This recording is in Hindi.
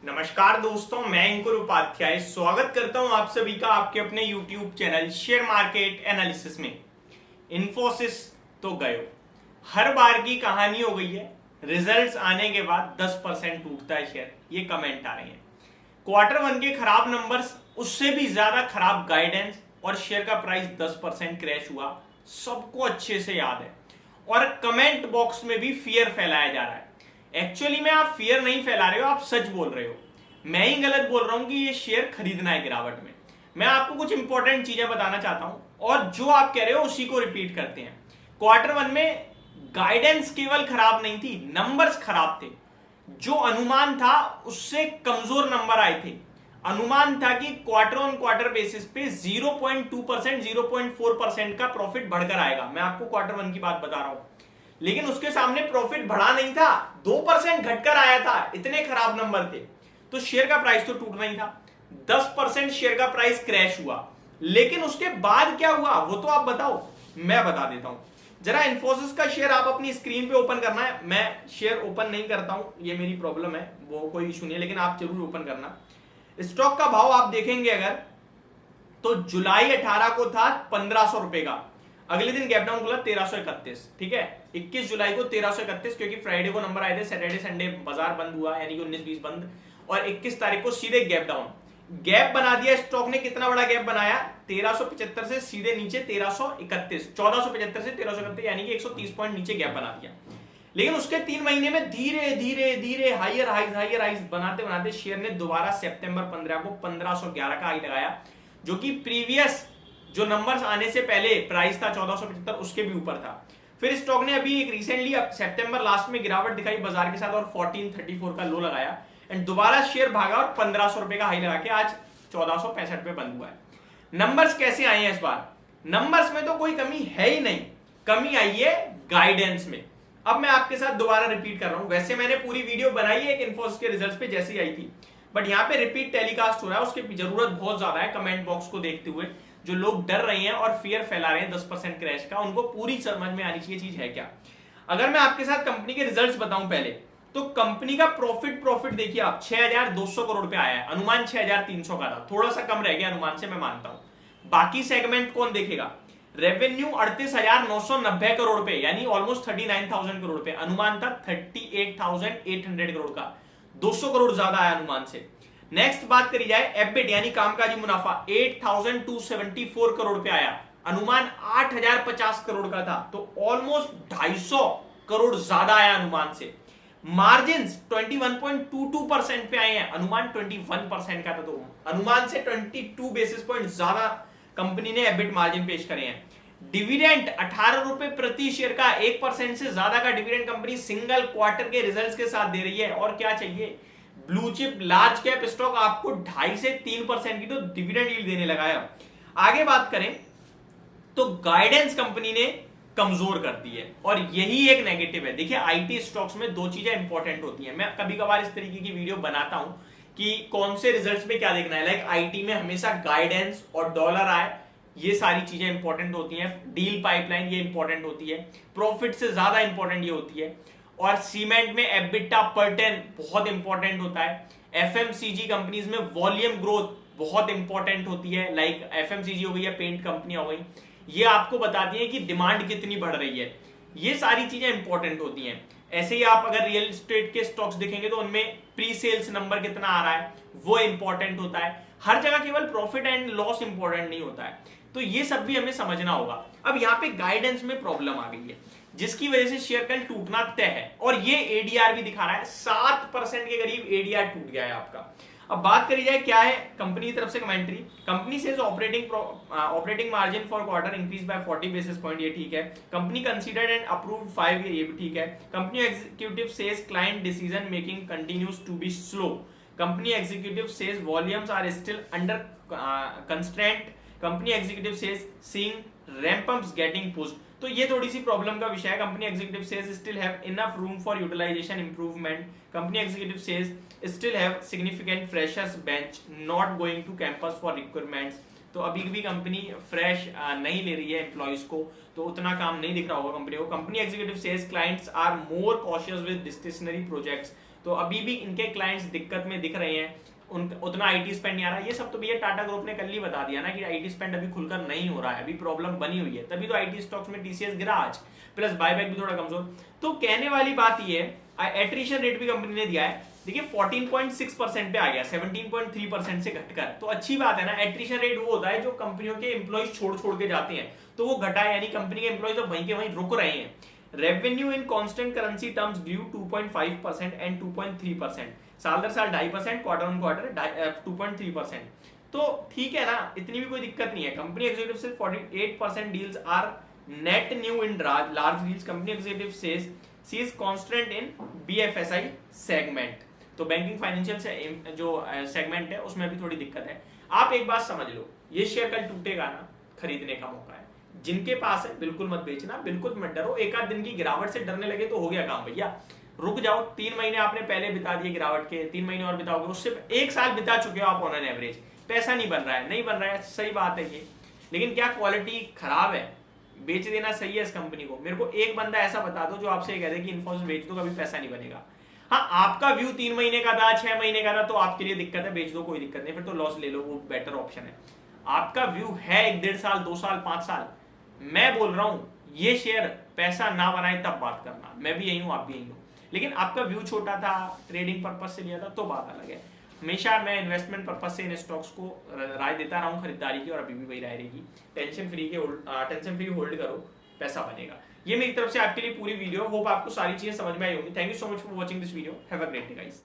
नमस्कार दोस्तों, मैं अंकुर उपाध्याय स्वागत करता हूं आप सभी का आपके अपने YouTube channel share market analysis में। इन्फोसिस तो गयो, हर बार की कहानी हो गई है। रिजल्ट्स आने के बाद 10% टूटता है शेयर, ये कमेंट आ रहे हैं। क्वार्टर वन के खराब नंबर्स, उससे भी ज्यादा खराब गाइडेंस और शेयर का प्राइस 10% क्रैश हुआ, सबको अच्छे से याद है। और कमेंट बॉक्स में भी फियर फैलाया जा रहा है। एक्चुअली में आप फियर नहीं फैला रहे हो, आप सच बोल रहे हो। मैं ही गलत बोल रहा हूं कि ये शेयर खरीदना है गिरावट में। मैं आपको कुछ इंपॉर्टेंट चीजें बताना चाहता हूं और जो आप कह रहे हो उसी को रिपीट करते हैं। क्वार्टर वन में गाइडेंस केवल खराब नहीं थी, नंबर्स खराब थे। जो अनुमान था उससे कमजोर नंबर आए थे। अनुमान था कि क्वार्टर ऑन क्वार्टर बेसिस पे 0.2% 0.4% का प्रॉफिट बढ़कर आएगा। मैं आपको क्वार्टर वन की बात बता रहा हूं, लेकिन उसके सामने प्रॉफिट बढ़ा नहीं था, 2% घटकर आया था। इतने खराब नंबर थे तो शेयर का प्राइस तो टूटना ही था। 10% शेयर का प्राइस क्रैश हुआ, लेकिन उसके बाद क्या हुआ वो तो आप बताओ, मैं बता देता हूं। जरा इन्फोसिस का शेयर आप अपनी स्क्रीन पे ओपन करना है। मैं शेयर ओपन नहीं करता हूं, ये मेरी प्रॉब्लम है, वो कोई इशू नहीं है, लेकिन आप जरूर ओपन करना। स्टॉक का भाव आप देखेंगे अगर, तो जुलाई 18 को था 1500 रुपए का। अगले दिन गैप डाउन खुला 1331, ठीक है। 21 जुलाई को 1331, क्योंकि फ्राइडे को नंबर आए थे, सैटरडे संडे बाजार बंद हुआ, यानी कि 19-20 बंद, और 21 तारीख को सीधे गैप डाउन। गैप बना दिया स्टॉक ने। कितना बड़ा गैप बनाया? 1375 से सीधे नीचे 1331, 1475 से 1331, यानी कि 130 पॉइंट नीचे गैप बना दिया। लेकिन उसके 3 महीने में धीरे धीरे धीरे हायर हाइज बनाते बनाते शेयर ने दोबारा सितंबर 15 को 1511 का हाई लगाया, जो कि प्रीवियस जो नंबर्स आने से पहले प्राइस था 1475, उसके भी ऊपर था। फिर स्टॉक ने अभी एक रिसेंटली सितंबर लास्ट में गिरावट दिखाई बाजार के साथ और 1434 का लो लगाया एंड दोबारा शेयर भागा और 1500 रुपए का हाई लगा के आज 1465 पे बंद हुआ है। नंबर्स कैसे आए हैं इस बार? नंबर्स में तो कोई कमी है ही नहीं, कमी आई है गाइडेंस में। अब मैं आपके साथ दोबारा रिपीट कर रहा हूं। वैसे मैंने पूरी वीडियो बनाई है एक इन्फोसिस के रिजल्ट्स पे जैसी आई थी, बट यहाँ पे रिपीट टेलीकास्ट हो रहा है, उसकी जरूरत बहुत ज्यादा है। कमेंट बॉक्स को देखते हुए जो लोग डर रहे हैं और फियर फैला रहे हैं 10% क्रैश का, उनको पूरी समझ में आनी चाहिए चीज है क्या। अगर मैं आपके साथ कंपनी के रिजल्ट्स बताऊं पहले, तो कंपनी का प्रॉफिट देखिए आप, 6200 करोड़ रुपए आया है। अनुमान 6300 का था, थोड़ा सा कम रह गया अनुमान से, मैं मानता हूं। बाकी सेगमेंट कौन देखेगा? रेवेन्यू 38,990 करोड़ रुपए, यानी ऑलमोस्ट 39,000 करोड़ रुपए। अनुमान था 38,800 करोड़ का, 200 करोड़ ज्यादा आया अनुमान से। नेक्स्ट बात करी जाए एबिट यानी कामकाजी मुनाफा, 8,274 करोड़ रुपए आया। अनुमान 8,050 करोड़ का था, तो ऑलमोस्ट 250 करोड़ ज्यादा आया अनुमान से। मार्जिन 21.22% पे आए हैं, अनुमान 21% का था, तो अनुमान से 22 बेसिस पॉइंट ज्यादा कंपनी ने एबिट मार्जिन पेश करे हैं। डिविडेंड 18 रुपए प्रति शेयर का, 1% से ज्यादा का डिविडेंड कंपनी सिंगल क्वार्टर के रिजल्ट्स के साथ दे रही है। और क्या चाहिए? Blue chip large cap stock आपको 2.5 से 3% की तो डिविडेंड यील्ड देने लगा है। आगे बात करें तो गाइडेंस कंपनी ने कमजोर कर दी है, और यही एक नेगेटिव है। देखिए आईटी स्टॉक्स में दो चीजें इंपॉर्टेंट होती हैं। मैं कभी कभार इस तरीके की वीडियो बनाता हूं कि कौन से रिजल्ट्स में क्या देखना है। लाइक आईटी में हमेशा गाइडेंस और डॉलर आए, ये सारी चीजें इंपॉर्टेंट होती हैं। डील पाइपलाइन ये इंपॉर्टेंट होती है, प्रॉफिट से ज्यादा इंपॉर्टेंट ये होती है। और सीमेंट में एबिटा पर टन बहुत इंपॉर्टेंट होता है। एफएमसीजी कंपनीज में वॉल्यूम ग्रोथ बहुत इंपॉर्टेंट होती है। लाइक एफएमसीजी हो गई या पेंट कंपनी हो गई, ये आपको बताती है कि डिमांड कितनी बढ़ रही है। ये सारी चीजें इंपॉर्टेंट होती हैं। ऐसे ही आप अगर रियल एस्टेट के स्टॉक्स देखेंगे तो उनमें प्री सेल्स नंबर कितना आ रहा है वो इंपॉर्टेंट होता है। हर जगह केवल प्रॉफिट एंड लॉस इंपॉर्टेंट नहीं होता है, तो ये सब भी हमें समझना होगा। अब यहाँ पे गाइडेंस में प्रॉब्लम आ गई है, जिसकी वजह से शेयर कल टूटना तय है। और ये एडीआर भी दिखा रहा है, 7% के करीब एडीआर टूट गया है आपका। अब बात करी जाए क्या है कंपनी की तरफ से commentary. Company says operating margin for quarter increase by 40 basis point, ये ठीक है। कंपनी कंसीडर्ड एंड अप्रूव्ड 5, ये भी ठीक है। Company executive says client decision making continues to be slow. Company executive says volumes are still under constraint. Company executive says seeing ramp ups getting pushed. तो ये थोड़ी सी प्रॉब्लम का विषय है। Company executive says still have enough room for utilization improvement. Company executive says still have significant freshers bench, not going to campus for requirements. तो अभी भी कंपनी फ्रेश नहीं ले रही है एम्प्लॉइज को, तो उतना काम नहीं दिख रहा होगा कंपनी को। Company executive says clients are more cautious with discretionary projects. तो अभी भी इनके क्लाइंट्स दिक्कत में दिख रहे हैं, उतना आईटी स्पेंड नहीं आ रहा। ये सब तो भैया टाटा ग्रुप ने कल ही बता दिया ना कि आईटी स्पेंड अभी खुलकर नहीं हो रहा है, अभी प्रॉब्लम बनी हुई है, तभी तो आईटी स्टॉक्स में टीसीएस गिरा आज, प्लस बायबैक भी थोड़ा कमजोर। तो कहने वाली बात ये है, एट्रिशन रेट भी कंपनी ने दिया है, देखिए 14.6% पे आ गया 17.3% से घटकर, तो अच्छी बात है ना। एट्रिशन रेट वो होता है जो कंपनियों के एम्प्लॉइज छोड़ के जाते हैं, तो वो घटा है, यानी कंपनी के एम्प्लॉइज अब वहीं के वहीं रुक रहे हैं। Revenue in constant currency terms grew 2.5% and 2.3%, साल दर साल 2.5%, क्वार्टर ऑन क्वार्टर 2.3%। तो ठीक है ना, इतनी भी कोई दिक्कत नहीं है। Company executive says 48% deals are net new in large deals. Company executive says C is constant in BFSI segment, तो बैंकिंग फाइनेंशियल से जो सेगमेंट है उसमें भी थोड़ी दिक्कत है। आप एक बात समझ लो, ये शेयर कल टूटेगा ना, खरीदने का मौका है। जिनके पास है बिल्कुल मत बेचना, बिल्कुल मत डरो। एक आध दिन की गिरावट से डरने लगे तो हो गया काम भैया, रुक जाओ। 3 महीने आपने पहले बिता दिए गिरावट के, 3 महीने और बिताओगे, उससे 1 साल बिता चुके हो आप ऑन एन एवरेज। पैसा नहीं बन रहा है, नहीं बन रहा है, सही बात है ये, लेकिन क्या क्वालिटी खराब है? बेच देना सही है इस कंपनी को। मेरे को एक बंदा ऐसा बता दो जो आपसे कह दे कि इन्फोसिस बेच दो, कभी पैसा नहीं बनेगा। हाँ, आपका व्यू 3 महीने का था, 6 महीने का था, तो आपके लिए दिक्कत है, बेच दो, कोई दिक्कत नहीं, फिर तो लॉस ले लो, वो बेटर ऑप्शन है। आपका व्यू है 1-1.5 साल, 2 साल, 5 साल, मैं बोल रहा हूं ये शेयर पैसा ना बनाए तब बात करना। मैं भी यही हूं, आप भी यही हो, लेकिन आपका व्यू छोटा था, ट्रेडिंग पर्पज से लिया था, तो बात अलग है। हमेशा मैं इन्वेस्टमेंट पर्पज से इन स्टॉक्स को राय देता रहा हूं खरीदारी की, और अभी भी वही राय रहेगी। टेंशन फ्री होल्ड करो, पैसा बनेगा। ये मेरी तरफ से आपके लिए पूरी वीडियो, होप आपको सारी चीजें समझ में आई होंगी। Thank you so much for watching this video, have a great day guys.